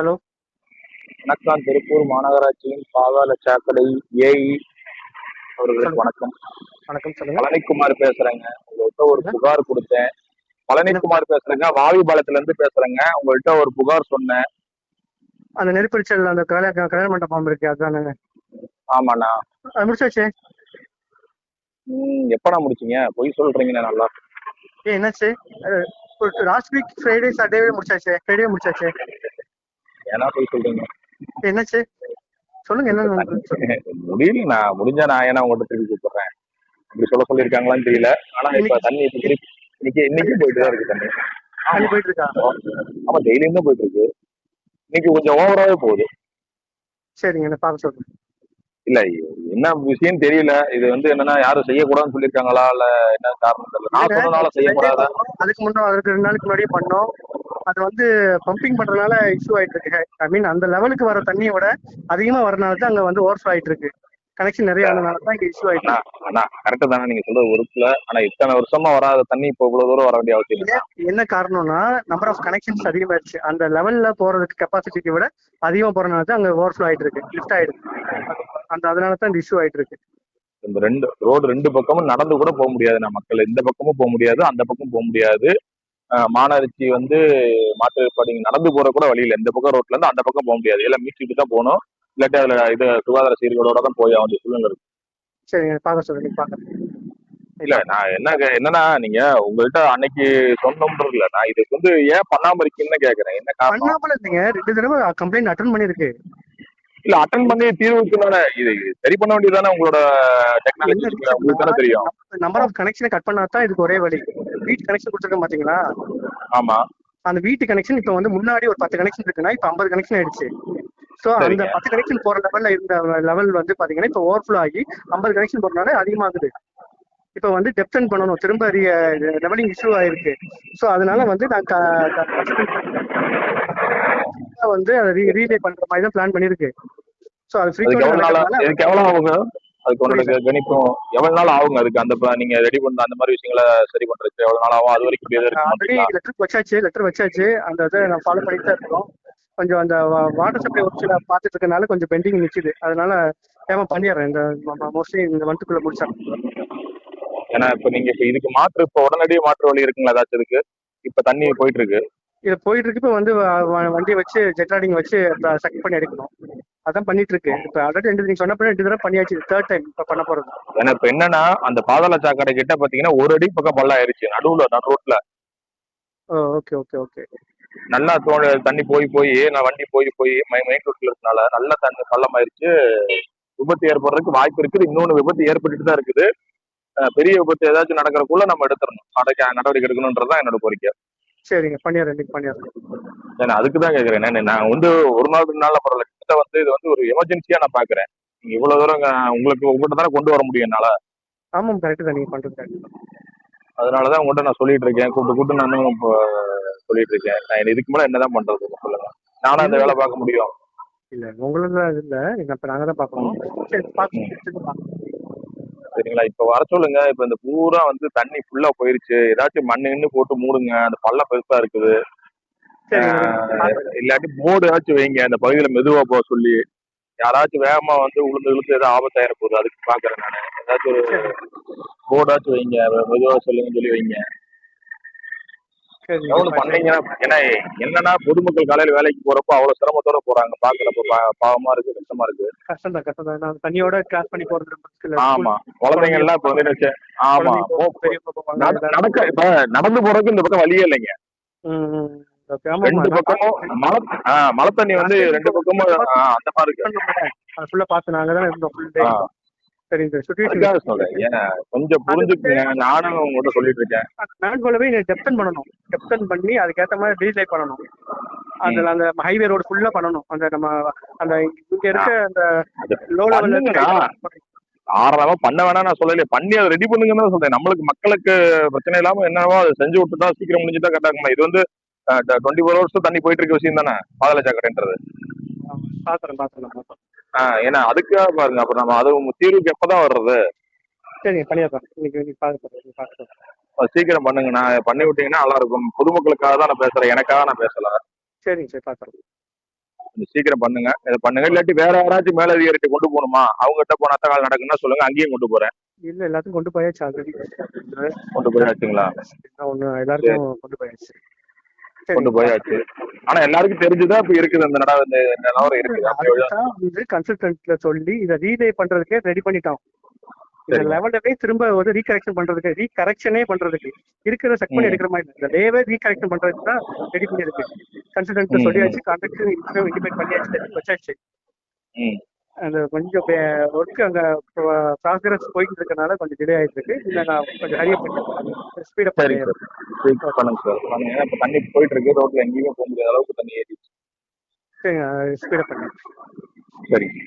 Hello. வணக்கம். திருப்பூர் மாநகராட்சியின் பாதாள சாக்கடை ஏஇ அவர்களுக்கு சொல்லுங்க. வணக்கம். வணக்கம். சொல்லுங்க. பழனிக்குமார் பேசுறேங்க. உங்கள்கிட்ட ஒரு சொல்லுங்க. புகார் கொடுத்தேன். என்ன பழனிக்குமார் பேசுறேங்க. வாவிபாளையத்துல இருந்து பேசுறேங்க. உங்கள்கிட்ட ஒரு புகார் சொன்னேன். அந்த நெருப்பரிச்சல் அந்த கல்யாண மண்டபம் இருக்கு அதுதானே? ஆமாண்ணா. அது முடிச்சாச்சு. எப்பண்ணா முடிச்சீங்க? பொய் சொல்றீங்கண்ணா. நல்லா என்னாச்சு? ஒரு லாஸ்ட் வீக் ஃப்ரைடே சாட்டர்டே முடிச்சாச்சு. ஃப்ரைடே முடிச்சாச்சு. ஏன்னா பொய் சொல்றீங்க? என்னாச்சு சொல்லுங்க. இப்ப என்ன சொல்லுங்க. தண்ணி முடியலண்ணா. முடிஞ்சா நான் ஏன்னா உங்கள்கிட்ட திருப்பி கூப்பிடுறேன். இப்படி சொல்லியிருக்காங்களான்னு தெரியல. ஆனா இப்ப இன்னைக்கு தண்ணி இப்ப திருப்பி தண்ணி இன்னைக்கும் போயிட்டு போயிட்டு இருக்கா? தான் இருக்கு தண்ணி. தண்ணி ஆமா. போயிட்டு இருக்கா? ஆமா, டெய்லியும் தான் போயிட்டு இருக்கு. இன்னைக்கு கொஞ்சம் ஓவராவே போகுது. சரிங்க, என்ன பார்க்க சொல்லுங்க. இல்ல, என்ன விஷயம் தெரியல. இது என்னன்னா யாரும் செய்யக்கூடாதுன்னு சொல்லியிருக்காங்களா இல்ல என்ன காரணம் தெரியல. நான் இல்லைங்க, சொன்னனால நேற்று நைட்டே செய்யப்படாதா? பண்ணோம். அதுக்கு 2 நாளைக்கு முன்னாடியே பண்ணோம். அது பம்பிங் பண்றதுனால இஷ்யூ ஆயிட்டு இருக்கு. ஐ மீன் அந்த லெவலுக்கு வர தண்ணியை விட அதிகமா வரனால தான் அங்க ஓவர்ஃப்ளோ ஆயிட்டு இருக்கு. கனெக்ஷன் நிறைய ஆனதுனால தான் இங்க இஷ்யூ ஆயிட்டு அண்ணா இருக்கு. அண்ணா கரெக்டு தானே நீங்க சொல்றது ஒருப்புல. ஆனா இத்தனை வருஷமா வராத தண்ணி இப்போ இவ்வளவு தூரம் வர வேண்டிய அவசியம் இல்லைண்ணா. என்ன காரணம்னா நம்பர் ஆஃப் கனெக்ஷன்ஸ் அதிகமாயிருச்சு. அந்த லெவல்ல போறதுக்கு கெப்பாசிட்டிக்கு விட அதிகமா போறதுனால தான் அங்க ஓவர்ஃப்ளோ ஆயிட்டு இருக்கு, லிஃப்ட் ஆயிடுது. அதனால தான் இந்த இஷ்யூ ஆயிட்டு இருக்கு. இந்த ரெண்டு பக்கமும் நடந்து கூட போக முடியாது. மக்கள் இந்த பக்கமும் போக முடியாது, அந்த பக்கம் போக முடியாது. மாநகராட்சி மாற்று ஏற்பாடு நடந்து போற கூட வழி இல்லை. இந்த பக்கம் ரோட்ல இருந்து அந்த பக்கம் போக முடியாது. எல்லாம் மீட்சிட்டு தான் போகணும். இல்லாட்டி அதுல சுகாதார சீர்களோட தான் போய் ஆகும் சூழ்நிலை இருக்கு. சரிங்க, பார்க்க சொல்லுங்க. நீங்க பாக்க. இல்ல, நான் என்னன்னா நீங்க உங்கள்கிட்ட அன்னைக்கு சொன்னோம்ன்றது இல்ல. நான் இதுக்கு ஏன் பண்ணாம இருக்கீங்கன்னு கேக்குறேன். என்ன காரணம்? பண்ணாமல இல்லைங்க, 2 தடவை கம்ப்ளைண்ட் அட்டன் பண்ணிருக்கு. இல்ல, அட்டன் பண்ணி தீர்வுக்கு இது சரி பண்ண வேண்டியதானே உங்களோட டெக்னாலஜி. என்ன ரீசன்னா, உங்களுக்கு தானே தெரியும். நம்பர் ஆஃப் கனெக்ஷனை கட் பண்ணாதான் இதுக்கு ஒரே வழி. வீட்டு கனெக்ஷன் கொடுத்துருக்கேன் பாத்தீங்களா? ஆமா. அந்த வீட்டு கனெக்ஷன் இப்ப முன்னாடி ஒரு 10 கனெக்ஷன் இருக்குன்னா இப்ப 50 கனெக்ஷன் ஆயிடுச்சு. சோ அந்த சரிங்க. 10 கனெக்ஷன் போற லெவல்ல இருந்த லெவல் பாத்தீங்கன்னா இப்ப ஓவர்ஃப்ளோ ஆகி 50 கனெக்ஷன் போறதுனால அதிகமாகுது. இப்ப டெப்தன் பண்ணணும், திரும்ப லெவலிங் இஷ்யூ ஆயிருக்கு. சோ அதனால நான் அதை ரீலே பண்ற மாதிரி தான் பிளான் பண்ணிருக்கு. சோ அது அதுக்கு ஃப்ரீக்வெண்டா எவ்வளவு நாளா நடக்கிறதுனால இதுக்கு எவ்வளவு ஆகுங்க? அதுக்கு உன்னோட புரியல. கணிப்பும் எவ்வளவு நாள் ஆகுங்க? அதுக்கு நீங்க ரெடி பண்ண அந்த மாதிரி விஷயங்களை சரி பண்றதுக்கு எவ்வளவு நாள் ஆகும்? அது வரைக்கும் இப்படியே தான் இருக்க ஆல்ரெடி மாட்டீங்களா? லெட்டர் வச்சாச்சு. அந்த இதை நான் ஃபாலோ பண்ணிட்டு தான் இருக்கோம். கொஞ்சம் அந்த வாட்டர் சப்ளை ஒரு சில பார்த்துட்டு இருக்கனால கொஞ்சம் பெண்டிங் நிக்குது. அதனால பண்ணிடுறேன். இந்த மோஸ்ட்லி இந்த மந்த்துக்குள்ள முடிச்சிடறேன். ஏன்னா நீங்க இதுக்கு மாற்று உடனடியே மாற்று வழி இருக்குங்களா ஏதாச்சும் இருக்கு? இப்ப தண்ணி போயிட்டு இருக்கு. இது போயிட்டு இருக்கு. இப்ப வண்டியை வச்சு ஜெட்ராடிங் வச்சு சக் பண்ணி எடுக்கணும். அதான் பண்ணிட்டு இருக்கு. இப்ப ஆல்ரெடி நீங்க சொன்ன 2 தடவை பண்ணியாச்சு. 3rd டைம் இப்ப பண்ண போறது. ஏன்னா இப்ப என்னன்னா அந்த பாதாள சாக்கடை கிட்ட பாத்தீங்கன்னா ஒரு அடி பக்கம் பள்ளம் ஆயிருச்சு. நடு ரோட்ல ஓகே ஓகே ஓகே. நல்லா தண்ணி போய் நான் வண்டி போய் மெயின் ரோட்ல இருக்கனால நல்லா தண்ணி பள்ளம் ஆயிருச்சு. விபத்து ஏற்படுறதுக்கு வாய்ப்பு இருக்குது. இன்னொன்னு விபத்து ஏற்பட்டுட்டு தான் இருக்குது. பெரிய விபத்து ஏதாச்சும் நடக்கிறதுக்குள்ள நம்ம எடுத்துடணும். நடவடிக்கை எடுக்கணும்ன்றதுதான் என்னோட கோரிக்கை. சரிங்க, பண்ணிடுறேன். இன்னைக்கு பண்ணிடுறேன். ஏன்னா அதுக்குதான் கேக்குறேன். நான் ஒரு நாள் 2 நாள்ல பரவாயில்ல. கிட்ட இது ஒரு எமர்ஜென்சியா நான் பாக்குறேன். நீங்க இவ்வளவு தூரம் உங்ககிட்ட தானே கொண்டு வர முடியும் என்னால. ஆமாம், கரெக்ட் தான். நீங்க பண்றது கரெக்ட் தான். அதனாலதான் உங்கள்கிட்ட நான் சொல்லிட்டு இருக்கேன். கூப்பிட்டு நானும் இப்போ சொல்லிட்டு இருக்கேன். நான் இதுக்கு மேல என்னதான் பண்றது சொல்லுங்க. நானும் அந்த வேலை பார்க்க முடியும். இல்ல உங்களுக்கு இல்ல, இப்ப நாங்க தான் பாக்கணும். சரி, பாக்க. சரிங்களா? இப்ப வர சொல்லுங்க. இப்ப இந்த பூரா தண்ணி ஃபுல்லா போயிருச்சு. ஏதாச்சும் மண்ணு போட்டு மூடுங்க. அந்த பள்ளம் பெருசா இருக்குது. இல்லாட்டி போர்டு ஏதாச்சும் வைங்க. அந்த பகுதியில மெதுவா போக சொல்லி. யாராச்சும் வேகமா உளுந்து ஏதாவது ஆபத்தாயிர போகுது. அதுக்கு பாக்குறேன் நானு. ஏதாச்சும் ஒரு போர்டாச்சும் வைங்க. மெதுவா சொல்லுங்கன்னு சொல்லி வைங்க. எவ்வளவு பண்ணீங்கன்னா ஏன்னா என்னன்னா பொதுமக்கள் காலையில வேலைக்கு போறப்போ அவ்வளவு சிரமத்தோட போறாங்க. பாக்குறப்ப பாவமா இருக்கு, கஷ்டமா இருக்கு. கஷ்டம் தான். நான் தண்ணியோட கிராஸ் பண்ணி போறது. ஆமா, குழந்தைங்க எல்லாம் இப்ப ஆமா இப்ப நடந்து போறதுக்கு இந்த பக்கம் வழியே இல்லைங்க. 2 பக்கமும் மழை தண்ணி 2 பக்கமும் அந்த மாதிரி இருக்கு. கொஞ்சம் புரிஞ்சுக்குங்க. நானும் உங்ககிட்ட சொல்லிட்டு இருக்கேன். டெப்தன் பண்ணணும். டெப்தன் பண்ணி அதுக்கேற்ற மாதிரி ரீசை பண்ணணும். அதுல அந்த ஹைவே ரோடு ஃபுல்லா பண்ணணும். அந்த நம்ம அந்த இங்க இருக்க அந்த லோ லெவல்ல ஆறாம பண்ண வேணாம் நான் சொல்லலையே. பண்ணி அதை ரெடி பண்ணுங்கன்னு தான் சொல்றேன். மக்களுக்கு பிரச்சனை இல்லாம என்னவோ அதை செஞ்சு விட்டுட்டா சீக்கிரம் முடிஞ்சுட்டா கரெக்டா இருக்குமா? இது 24 ஹவர்ஸ் தண்ணி போயிட்டு இருக்க விஷயம் தானே பாதாள சாக்கடைன்றது. ஏன்னா அதுக்காக பாருங்க. அப்புறம் நம்ம அது தீர்வுக்கு எப்பதான் வர்றது? சரி, பண்ணிடுறேன். சீக்கிரம் பண்ணுங்க. நான் பண்ணி விட்டீங்கன்னா நல்லா இருக்கும். பொதுமக்களுக்காக தான் நான் பேசுறேன். எனக்காக நான் பேசல. சரிங்க சார், பாக்குறேன். சீக்கிரம் பண்ணுங்க, இதை பண்ணுங்க. இல்லாட்டி வேற யாராச்சும் மேலதிகாரிட்ட கொண்டு போகணுமா, அவங்ககிட்ட போனா தான் நடக்குன்னா சொல்லுங்க, அங்கேயும் கொண்டு போறேன். இல்ல எல்லாத்துக்கும் கொண்டு போயாச்சு ஆல்ரெடி. கொண்டு போயாச்சுங்களா? ஒண்ணு சரி, எல்லாருக்கும் கொண்டு போயாச்சு. கொண்டு சரிங்க. போயாச்சு. ஆனா எல்லாருக்கும் தெரிஞ்சுதான் இப்ப இருக்குது இந்த இந்த நிலவரம் இருக்குது. அப்படி அதுதான் வந்து கன்சல்டன்ட்ல சொல்லி இதை ரீலே பண்றதுக்கே ரெடி பண்ணிட்டோம். இந்த சரிங்க. லெவலவே திரும்ப ஒரு ரீகரெக்ஷன் பண்றதுக்கு, ரீகரெக்ஷனே பண்றதுக்கு இருக்கிற செக் பண்ணி எடுக்கிற மாதிரி இல்லை. இந்த லேவே ரீகரெக்ஷன் பண்றதுக்கு தான் ரெடி பண்ணிருக்கு. கன்சல்டன்ட் சொல்லியாச்சு, கான்ட்ராக்ட் இன்டிமேட் பண்ணியாச்சு, வச்சாச்சு. ம். அந்த கொஞ்சம் ஒர்க் அங்க ப்ராக்ரஸ் போயிட்டு இருக்கனால கொஞ்சம் டிலே ஆயிட்டு இருக்கு. இல்ல நான் கொஞ்சம் ஹரியப் பண்ணி ஸ்பீடப் சரிங்க பண்ணி சார், பண்ணுங்க சார், பண்ணுங்க. இப்ப தண்ணி போயிட்டு இருக்கு, ரோட்ல எங்கேயுமே போக முடியாத அளவுக்கு தண்ணி ஏறிடுச்சு. ஸ்பீடப் பண்ணி. சரிங்க.